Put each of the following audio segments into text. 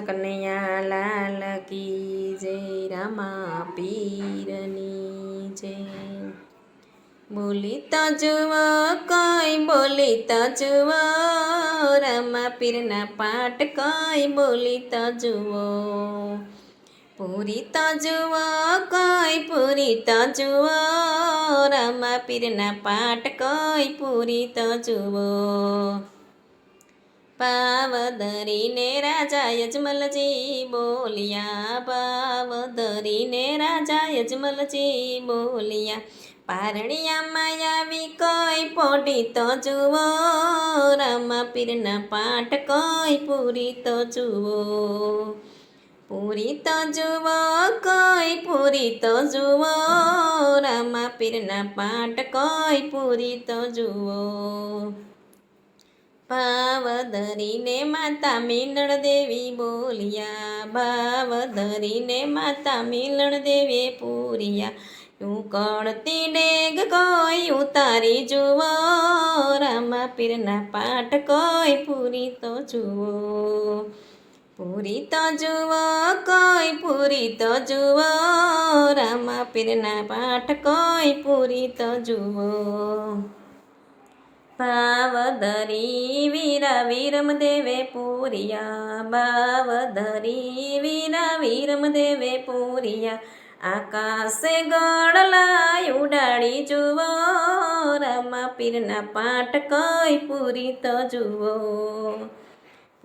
કનૈયા લાલ કી જય રામા પીરની જય। બોલી તો જુઓ કોઈ બોલી તો જુઓ રામા પીરના પાઠ કોઈ બોલી તો જુઓ। પૂરી તો જુઓ કોઈ પૂરી તો જુઓ રામા પીરના પાઠ કોઈ પૂરી તો જુઓ। પાવ ધરીને રાજા યજમલજી બોલ્યા, પાવ ધરીને રાજા યજમલજી બોલ્યા। પારણિયામાં આવી કોઈ પોઢી તો જુઓ રામા પીરના પાઠ કોઈ પૂરી તો જુઓ। પૂરી તો જુઓ કોઈ પૂરી તો જુઓ રામા પીરના પાઠ કોઈ પૂરી તો જુઓ। ભાવ ધરીને માતા મિલણ દેવી બોલ્યા, ભાવ ધરીને માતા મિલણ દેવી પૂર્યા। ઉકળતી ડેગ કોઈ ઉતારી જુઓ રામા પીરના પાઠ કોઈ પૂરી તો જુઓ। પૂરી તો જુઓ કોઈ પૂરી તો જુઓ રામા પીરના પાઠ કોઈ પૂરી તો જુઓ। ભાવ ધરી વીરા વીરમ દેવે પૂર્યા, ભાવ ધરી વીરા વીરમ દેવે પૂર્યા। આકાશે ગોળલા ઉડાડી જુઓ રામા પીરના પાઠ કોઈ પૂરી તો જુઓ।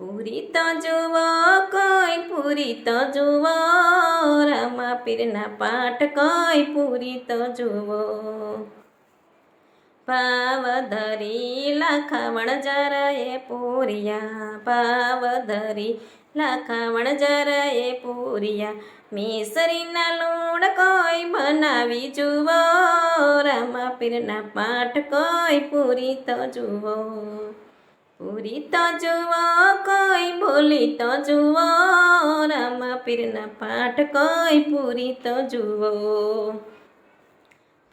પૂરી તો જુઓ કોઈ પૂરી તો જુઓ રામા પીરના પાઠ કોઈ પૂરી તો જુઓ। ભાવ ધરી લાખા વણજારાએ પૂર્યા, ભાવ ધરી લાખા વણજારાએ પૂર્યા। મિસરીના લૂણ કોઈ બનાવી જુઓ રામા પીરના પાઠ કોઈ પૂરી તો જુઓ। પૂરી તો જુઓ કોઈ બોલી તો જુઓ રામા પીરના પાઠ કોઈ પૂરી તો જુઓ।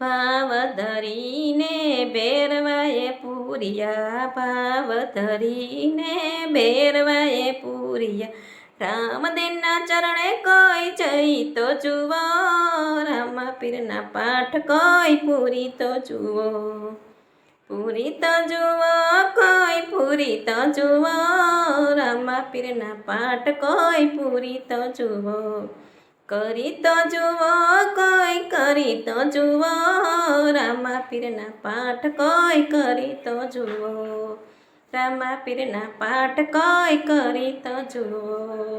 ભાવ ધરીને ભેરવાએ પૂર્યા, ભાવ ધરીને ભેરવાએ પૂર્યા। રામદેવના ચરણે કોઈ જઈ તો જુઓ રામા પીરના પાઠ કોઈ પૂરી તો જુઓ। પૂરી તો જુઓ કોઈ પૂરી તો જુઓ રામા પીરના પાઠ કોઈ પૂરી તો જુઓ। કરી તો જુઓ કોઈ કરી તો જુઓ રામા પીરના પાઠ કોઈ કરી તો જુઓ। રામા પીરના પાઠ કોઈ કરી તો જુઓ।